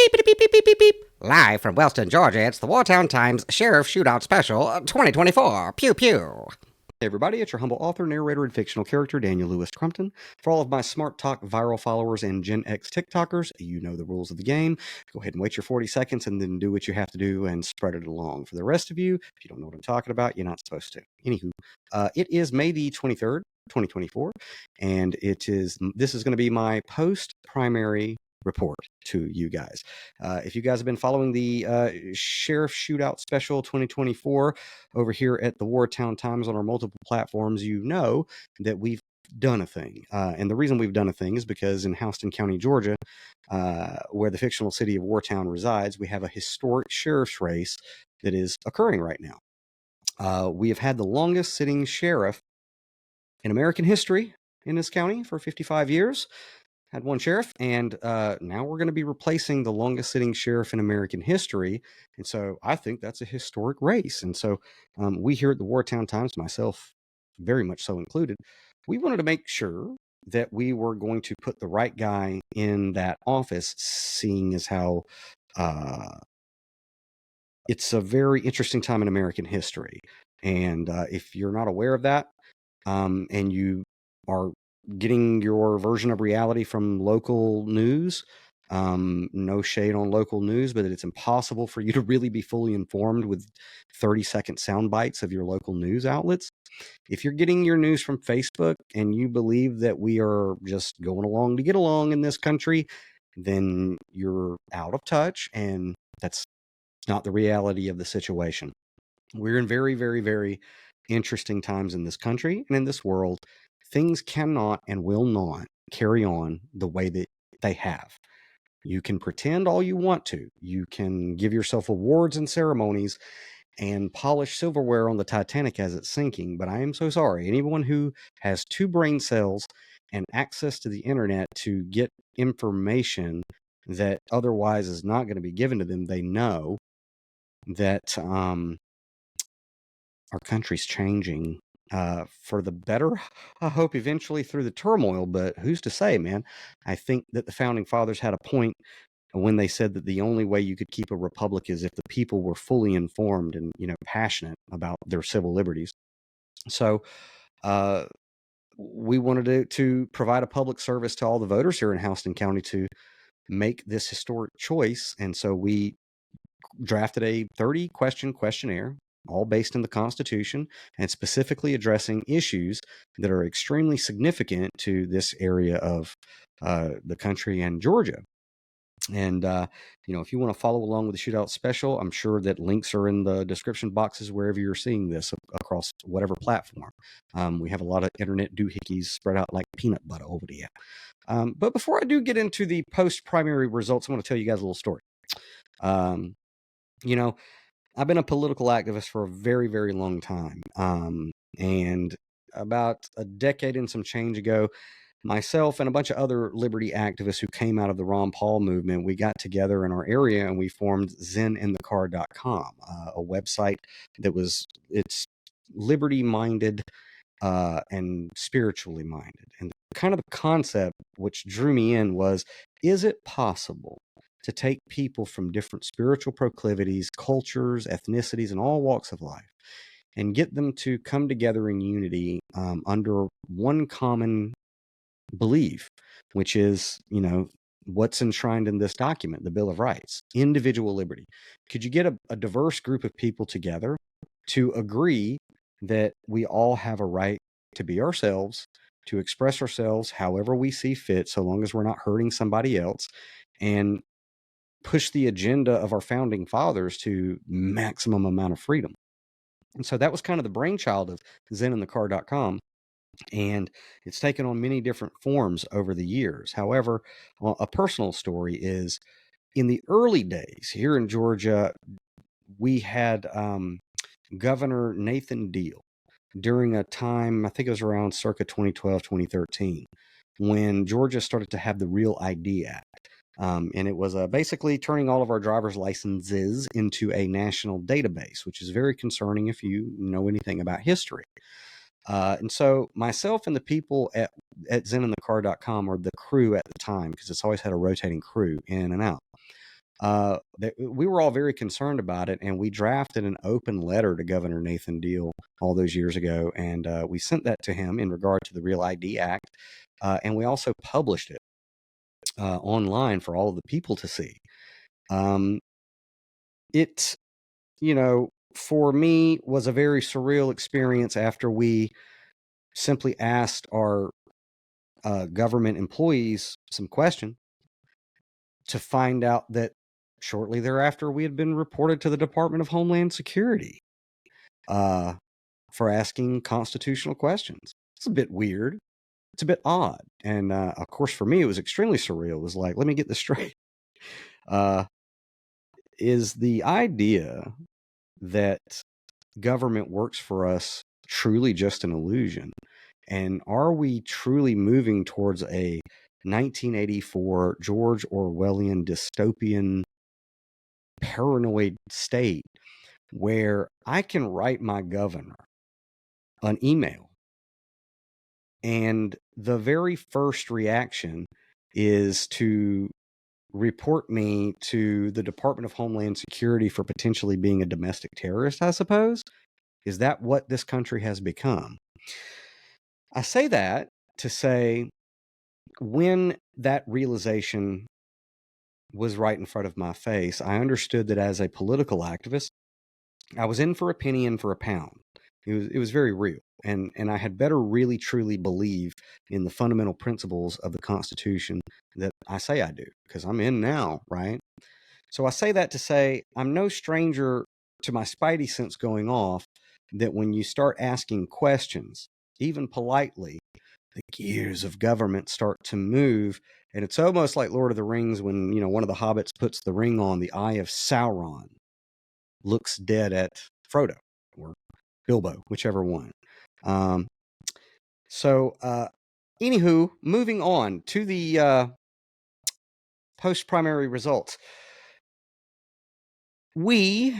Beep, beep, beep, beep, beep, beep, beep. Live from Wellston, Georgia, it's the Wartown Times Sheriff Shootout Special 2024. Pew, pew. Hey everybody, it's your humble author, narrator, and fictional character, Daniel Louis Crumpton. For all of my Smart Talk viral followers and Gen X TikTokers, you know the rules of the game. Go ahead and wait your 40 seconds and then do what you have to do and spread it along. For the rest of you, if you don't know what I'm talking about, you're not supposed to. Anywho, it is May the 23rd, 2024, and this is going to be my post-primary report to you guys. If you guys have been following the Sheriff Shootout Special 2024 over here at the Wartown Times on our multiple platforms, you know that we've done a thing. And the reason we've done a thing is because in Houston County, Georgia, where the fictional city of Wartown resides, we have a historic sheriff's race that is occurring right now. We have had the longest sitting sheriff in American history in this county for 55 years. Had one sheriff, and now we're going to be replacing the longest sitting sheriff in American history. And so I think that's a historic race. And so we here at the Wartown Times, myself very much so included, we wanted to make sure that we were going to put the right guy in that office, seeing as how it's a very interesting time in American history. And if you're not aware of that, and you are getting your version of reality from local news, no shade on local news, but it's impossible for you to really be fully informed with 30-second sound bites of your local news outlets. If you're getting your news from Facebook and you believe that we are just going along to get along in this country, then you're out of touch, and that's not the reality of the situation. We're in very, very, very interesting times in this country and in this world. Things cannot and will not carry on the way that they have. You can pretend all you want to. You can give yourself awards and ceremonies and polish silverware on the Titanic as it's sinking. But I am so sorry. Anyone who has 2 brain cells and access to the internet to get information that otherwise is not going to be given to them, they know that our country's changing for the better. I hope eventually through the turmoil, but who's to say, man? I think that the founding fathers had a point when they said that the only way you could keep a republic is if the people were fully informed and, passionate about their civil liberties. So we wanted to provide a public service to all the voters here in Houston County to make this historic choice. And so we drafted a 30-question questionnaire, all based in the Constitution and specifically addressing issues that are extremely significant to this area of the country and Georgia. And, if you want to follow along with the Shootout Special, I'm sure that links are in the description boxes wherever you're seeing this across whatever platform. We have a lot of internet doohickeys spread out like peanut butter over there. But before I do get into the post-primary results, I want to tell you guys a little story. I've been a political activist for a very, very long time. And about a decade and some change ago, myself and a bunch of other liberty activists who came out of the Ron Paul movement, we got together in our area and we formed zeninthecard.com, a website it's liberty-minded and spiritually minded. And kind of the concept which drew me in was, is it possible to take people from different spiritual proclivities, cultures, ethnicities, and all walks of life and get them to come together in unity under one common belief, which is, what's enshrined in this document, the Bill of Rights, individual liberty? Could you get a diverse group of people together to agree that we all have a right to be ourselves, to express ourselves however we see fit, so long as we're not hurting somebody else, and push the agenda of our founding fathers to maximum amount of freedom? And so that was kind of the brainchild of zeninthecard.com. And it's taken on many different forms over the years. However, a personal story is, in the early days here in Georgia, we had Governor Nathan Deal during a time, I think it was around circa 2012, 2013, when Georgia started to have the Real ID Act. And it was basically turning all of our driver's licenses into a national database, which is very concerning if you know anything about history. And so myself and the people at zeninthecard.com, or the crew at the time, because it's always had a rotating crew in and out, we were all very concerned about it, and we drafted an open letter to Governor Nathan Deal all those years ago, and we sent that to him in regard to the Real ID Act, and we also published it online for all of the people to see. It, for me, was a very surreal experience after we simply asked our government employees some question to find out that shortly thereafter we had been reported to the Department of Homeland Security for asking constitutional questions. It's a bit weird. It's a bit odd. And of course, for me, it was extremely surreal. It was like, let me get this straight. Is the idea that government works for us truly just an illusion? And are we truly moving towards a 1984 George Orwellian dystopian paranoid state where I can write my governor an email and the very first reaction is to report me to the Department of Homeland Security for potentially being a domestic terrorist, I suppose? Is that what this country has become? I say that to say, when that realization was right in front of my face, I understood that as a political activist, I was in for a penny, in for a pound. It was very real. And I had better really, truly believe in the fundamental principles of the Constitution that I say I do, because I'm in now, right? So I say that to say I'm no stranger to my spidey sense going off, that when you start asking questions, even politely, the gears of government start to move. And it's almost like Lord of the Rings when, one of the hobbits puts the ring on, the eye of Sauron looks dead at Frodo or Bilbo, whichever one. Anywho, moving on to the post-primary results. We,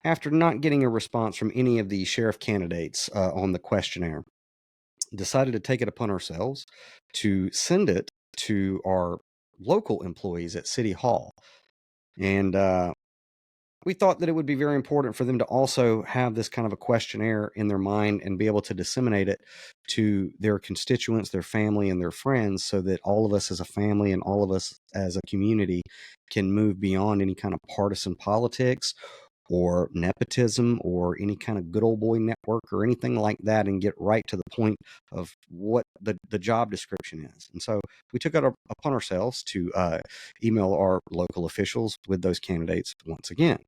after not getting a response from any of the sheriff candidates on the questionnaire, decided to take it upon ourselves to send it to our local employees at City Hall. And we thought that it would be very important for them to also have this kind of a questionnaire in their mind and be able to disseminate it to their constituents, their family, and their friends, so that all of us as a family and all of us as a community can move beyond any kind of partisan politics or nepotism or any kind of good old boy network or anything like that, and get right to the point of what the job description is. And so we took it upon ourselves to email our local officials with those candidates once again.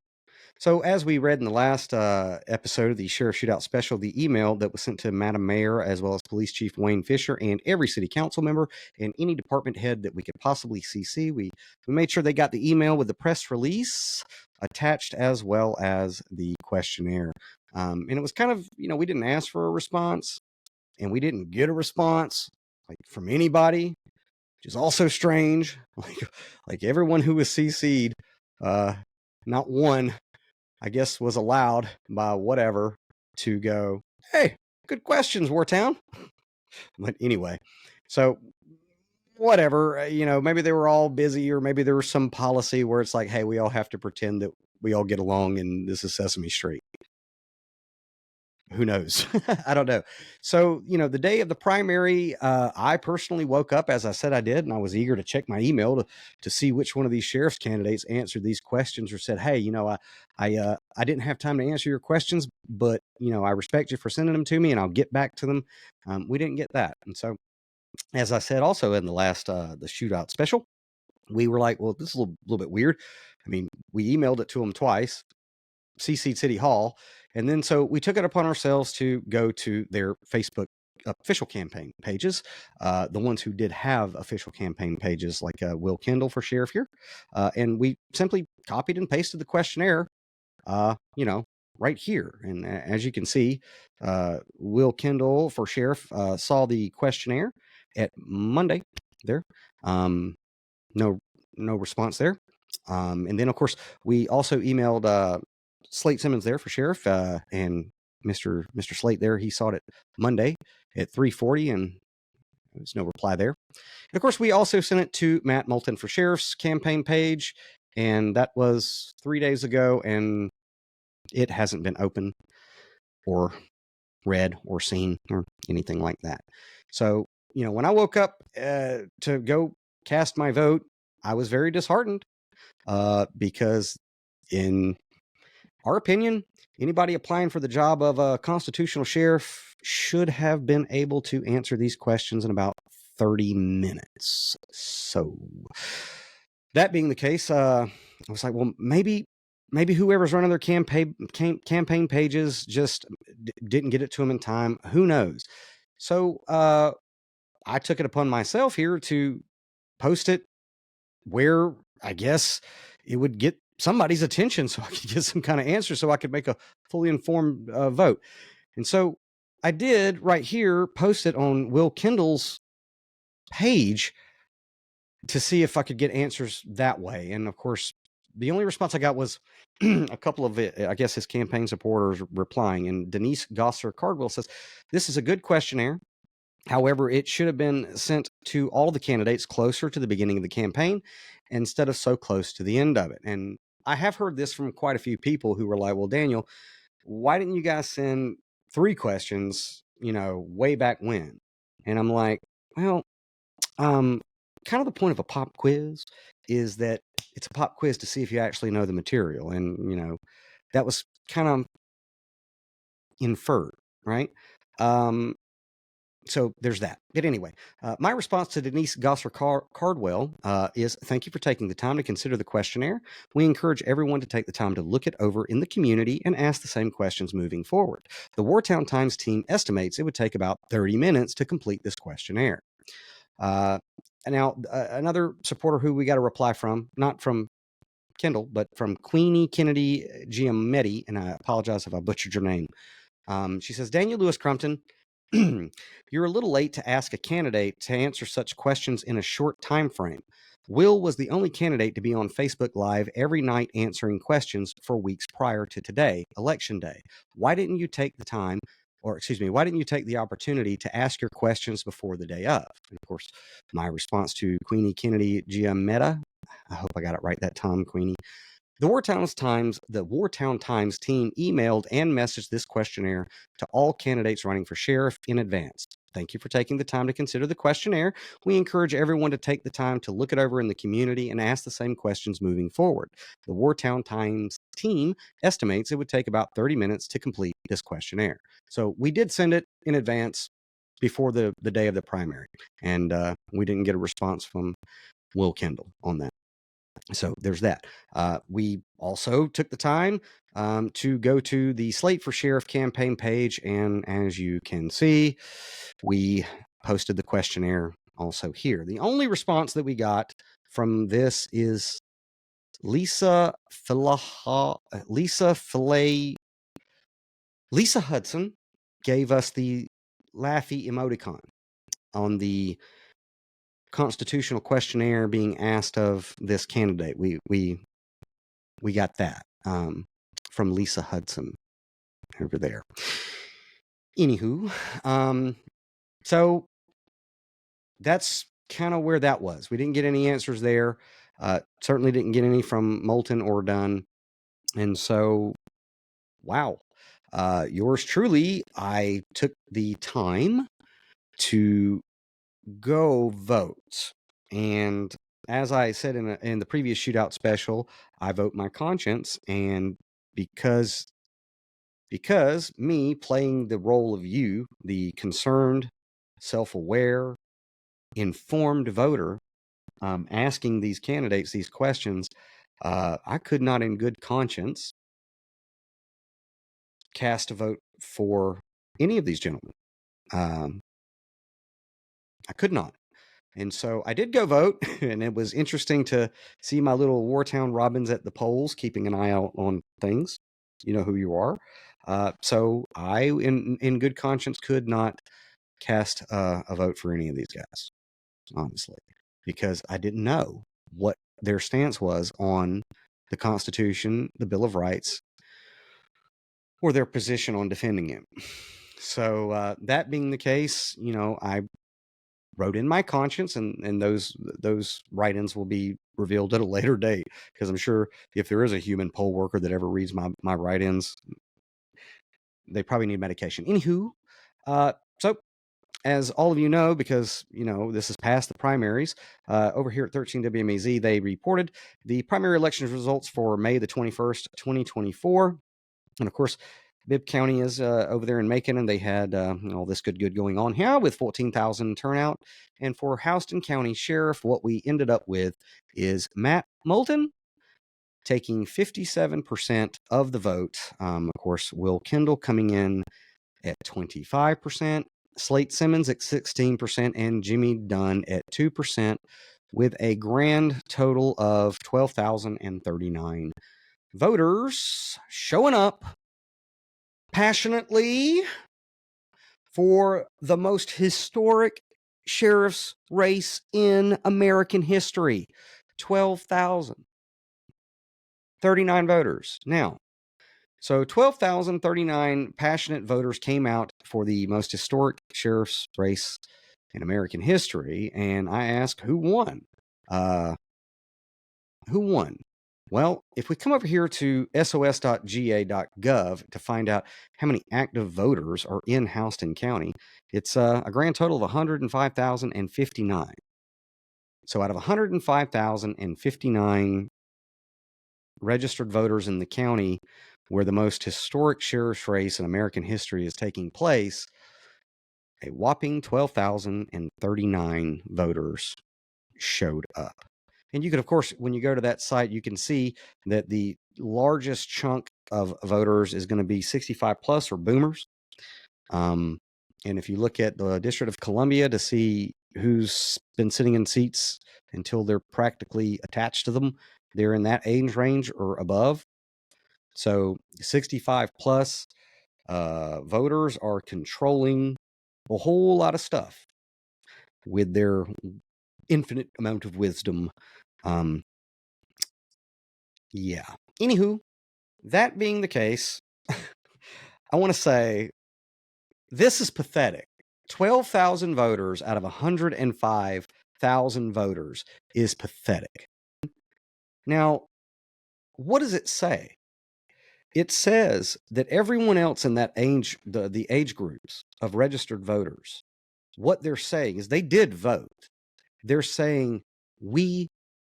So as we read in the last episode of the Sheriff Shootout Special, the email that was sent to Madam Mayor, as well as Police Chief Wayne Fisher, and every city council member and any department head that we could possibly CC, we made sure they got the email with the press release attached, as well as the questionnaire. And it was kind of, we didn't ask for a response, and we didn't get a response from anybody, which is also strange. Like everyone who was CC'd, not one, I guess, was allowed by whatever to go, hey, good questions, Wartown. But anyway, so whatever, maybe they were all busy, or maybe there was some policy where it's like, hey, we all have to pretend that we all get along and this is Sesame Street. Who knows? I don't know. So, the day of the primary, I personally woke up, as I said I did, and I was eager to check my email to see which one of these sheriff's candidates answered these questions or said, hey, I didn't have time to answer your questions, but, I respect you for sending them to me and I'll get back to them. We didn't get that. And so, as I said also in the last, the Shootout Special, we were like, well, this is a little bit weird. I mean, we emailed it to them twice, CC'd City Hall. And then so we took it upon ourselves to go to their Facebook official campaign pages, the ones who did have official campaign pages, like Will Kendall for sheriff here. And we simply copied and pasted the questionnaire, right here. And as you can see, Will Kendall for sheriff saw the questionnaire at Monday there. No response there. And then, of course, we also emailed Slate Simmons there for sheriff, and Mr. Slate there, he saw it Monday at 3:40, and there's no reply there. And of course, we also sent it to Matt Moulton for sheriff's campaign page, and that was 3 days ago, and it hasn't been open or read or seen or anything like that. So, when I woke up to go cast my vote, I was very disheartened because, in our opinion, anybody applying for the job of a constitutional sheriff should have been able to answer these questions in about 30 minutes. So, that being the case, I was like, well, maybe whoever's running their campaign pages just didn't get it to them in time. Who knows? So I took it upon myself here to post it where I guess it would get somebody's attention, so I could get some kind of answer, so I could make a fully informed vote. And so I did right here post it on Will Kendall's page to see if I could get answers that way. And of course, the only response I got was a couple of, I guess, his campaign supporters replying. And Denise Gosser Cardwell says, "This is a good questionnaire. However, it should have been sent to all the candidates closer to the beginning of the campaign instead of so close to the end of it." And I have heard this from quite a few people who were like, well, Daniel, why didn't you guys send 3 questions, way back when? And I'm like, well, kind of the point of a pop quiz is that it's a pop quiz to see if you actually know the material. And, that was kind of inferred, right? So there's that. But anyway, my response to Denise Gosser Cardwell is, "Thank you for taking the time to consider the questionnaire. We encourage everyone to take the time to look it over in the community and ask the same questions moving forward. The Wartown Times team estimates it would take about 30 minutes to complete this questionnaire." Now, another supporter who we got a reply from, not from Kendall, but from Queenie Kennedy Giametti, and I apologize if I butchered your name. She says, "Daniel Louis Crumpton, you're a little late to ask a candidate to answer such questions in a short time frame. Will was the only candidate to be on Facebook Live every night answering questions for weeks prior to today, Election Day. Why didn't you take the time, or excuse me, why didn't you take the opportunity to ask your questions before the day of?" And of course, my response to Queenie Kennedy Giametti, I hope I got it right that time, Queenie. The Wartown Times team emailed and messaged this questionnaire to all candidates running for sheriff in advance. Thank you for taking the time to consider the questionnaire. We encourage everyone to take the time to look it over in the community and ask the same questions moving forward. The Wartown Times team estimates it would take about 30 minutes to complete this questionnaire. So we did send it in advance before the day of the primary, and we didn't get a response from Will Kendall on that. So there's that. We also took the time to go to the Slate for Sheriff campaign page, and as you can see, we posted the questionnaire also here. The only response that we got from this is Lisa Hudson gave us the laughy emoticon on the constitutional questionnaire being asked of this candidate. We got that from Lisa Hudson over there. Anywho, so that's kind of where that was. We didn't get any answers there. Certainly didn't get any from Moulton or Dunn. And so, wow. Yours truly, I took the time to go vote. And as I said in the previous Shootout special, I vote my conscience. And because me playing the role of you, the concerned, self-aware, informed voter, asking these candidates these questions, I could not in good conscience cast a vote for any of these gentlemen. I could not. And so I did go vote, and it was interesting to see my little Wartown Robins at the polls, keeping an eye out on things. You know who you are. So I, in good conscience, could not cast a vote for any of these guys, honestly, because I didn't know what their stance was on the Constitution, the Bill of Rights, or their position on defending it. So that being the case, I wrote in my conscience, and those write-ins will be revealed at a later date, because I'm sure if there is a human poll worker that ever reads my write-ins, they probably need medication. Anywho, so as all of you know, because this is past the primaries, over here at 13 WMAZ, they reported the primary election results for May the 21st, 2024. And of course, Bibb County is over there in Macon, and they had all this good going on here with 14,000 turnout. And for Houston County Sheriff, what we ended up with is Matt Moulton taking 57% of the vote. Of course, Will Kendall coming in at 25%, Slate Simmons at 16%, and Jimmy Dunn at 2%, with a grand total of 12,039 voters showing up passionately for the most historic sheriff's race in American history. 12,039 voters. Now, so 12,039 passionate voters came out for the most historic sheriff's race in American history, and I asked who won. Who won? Well, if we come over here to sos.ga.gov to find out how many active voters are in Houston County, it's a grand total of 105,059. So out of 105,059 registered voters in the county where the most historic sheriff's race in American history is taking place, a whopping 12,039 voters showed up. And you can, of course, when you go to that site, you can see that the largest chunk of voters is going to be 65 plus or boomers. And if you look at the District of Columbia to see who's been sitting in seats until they're practically attached to them, they're in that age range or above. So 65 plus voters are controlling a whole lot of stuff with their infinite amount of wisdom. Yeah. Anywho, that being the case, I want to say this is pathetic. 12,000 voters out of 105,000 voters is pathetic. Now, what does it say? It says that everyone else in that age, the age groups of registered voters, what they're saying is they did vote. They're saying we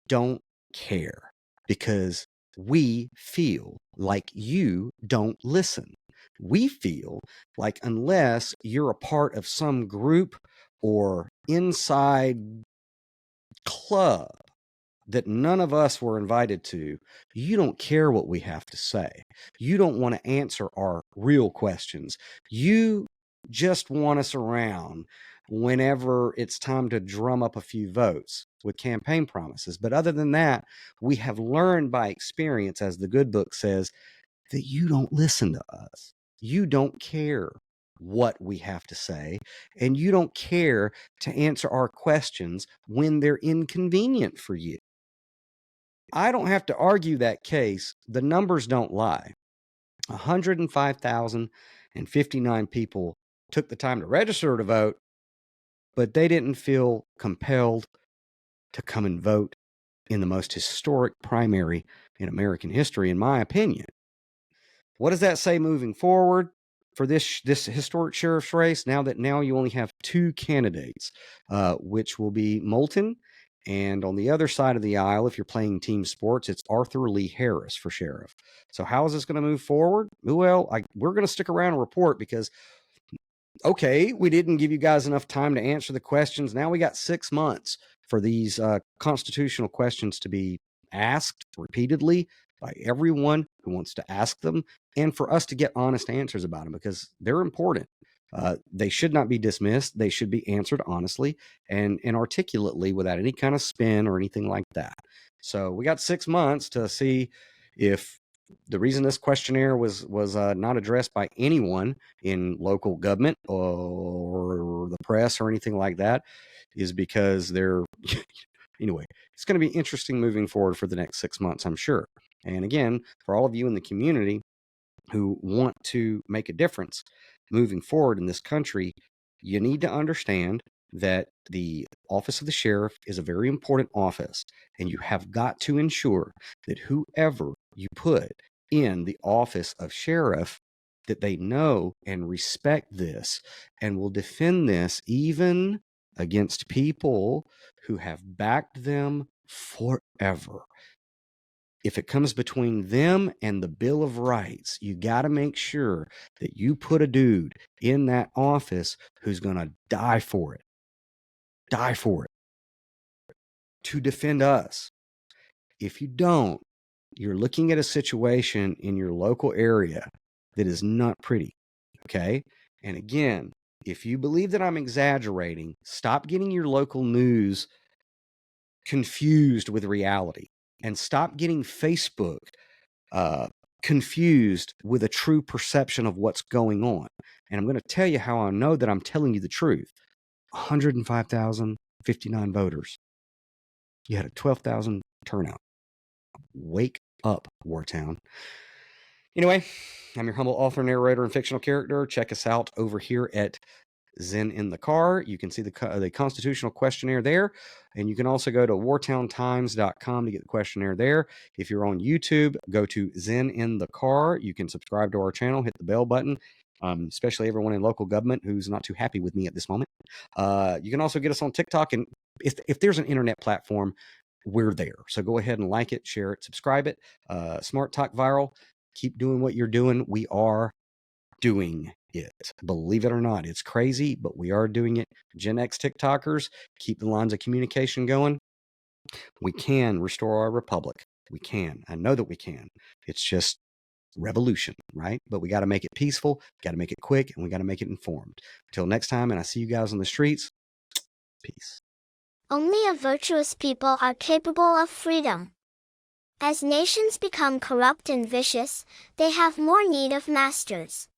don't care because we feel like you don't listen. We feel like unless you're a part of some group or inside club that none of us were invited to, you don't care what we have to say. You don't want to answer our real questions. You just want us around whenever it's time to drum up a few votes with campaign promises. But other than that, we have learned by experience, as the good book says, that you don't listen to us. You don't care what we have to say, and you don't care to answer our questions when they're inconvenient for you. I don't have to argue that case. The numbers don't lie. 105,059 people took the time to register to vote, but they didn't feel compelled to come and vote in the most historic primary in American history, in my opinion. What does that say moving forward for this historic sheriff's race? Now you only have two candidates, which will be Moulton, and on the other side of the aisle, if you're playing team sports, it's Arthur Lee Harris for sheriff. So how is this going to move forward? Well, we're going to stick around and report because, okay, we didn't give you guys enough time to answer the questions. Now we got 6 months for these constitutional questions to be asked repeatedly by everyone who wants to ask them, and for us to get honest answers about them because they're important. They should not be dismissed. They should be answered honestly and articulately without any kind of spin or anything like that. So we got 6 months to see if the reason this questionnaire was not addressed by anyone in local government or the press or anything like that is because they're anyway, it's going to be interesting moving forward for the next 6 months, I'm sure. And again, for all of you in the community who want to make a difference moving forward in this country, you need to understand that the office of the sheriff is a very important office, and you have got to ensure that whoever you put in the office of sheriff, that they know and respect this and will defend this even against people who have backed them forever. If it comes between them and the Bill of Rights, you got to make sure that you put a dude in that office who's going to die for it to defend us. If you don't, you're looking at a situation in your local area that is not pretty, okay? And again, if you believe that I'm exaggerating, stop getting your local news confused with reality, and stop getting Facebook confused with a true perception of what's going on. And I'm going to tell you how I know that I'm telling you the truth. 105,059 voters. You had a 12,000 turnout. Wake up, Wartown. Anyway, I'm your humble author, narrator, and fictional character. Check us out over here at Zen in the Car. You can see the constitutional questionnaire there. And you can also go to wartowntimes.com to get the questionnaire there. If you're on YouTube, go to Zen in the Car. You can subscribe to our channel, hit the bell button, especially everyone in local government who's not too happy with me at this moment. You can also get us on TikTok. And if there's an internet platform, we're there. So go ahead and like it, share it, subscribe it. Smart Talk Viral. Keep doing what you're doing. We are doing it. Believe it or not, it's crazy, but we are doing it. Gen X TikTokers, keep the lines of communication going. We can restore our republic. We can. I know that we can. It's just revolution, right? But we got to make it peaceful, got to make it quick, and we got to make it informed. Until next time, and I see you guys on the streets. Peace. Only a virtuous people are capable of freedom. As nations become corrupt and vicious, they have more need of masters.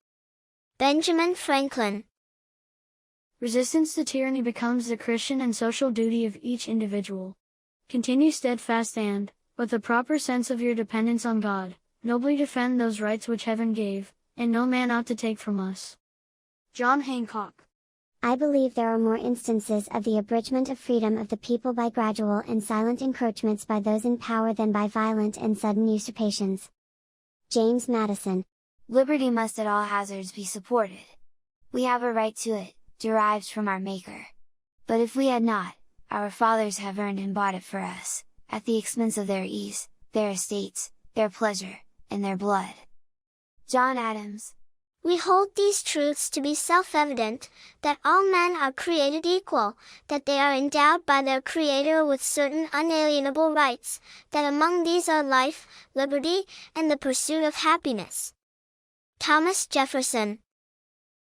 Benjamin Franklin. Resistance to tyranny becomes the Christian and social duty of each individual. Continue steadfast and, with a proper sense of your dependence on God, nobly defend those rights which heaven gave, and no man ought to take from us. John Hancock. I believe there are more instances of the abridgment of freedom of the people by gradual and silent encroachments by those in power than by violent and sudden usurpations. James Madison. Liberty must at all hazards be supported. We have a right to it, derived from our Maker. But if we had not, our fathers have earned and bought it for us, at the expense of their ease, their estates, their pleasure, and their blood. John Adams. We hold these truths to be self-evident, that all men are created equal, that they are endowed by their Creator with certain unalienable rights, that among these are life, liberty, and the pursuit of happiness. Thomas Jefferson.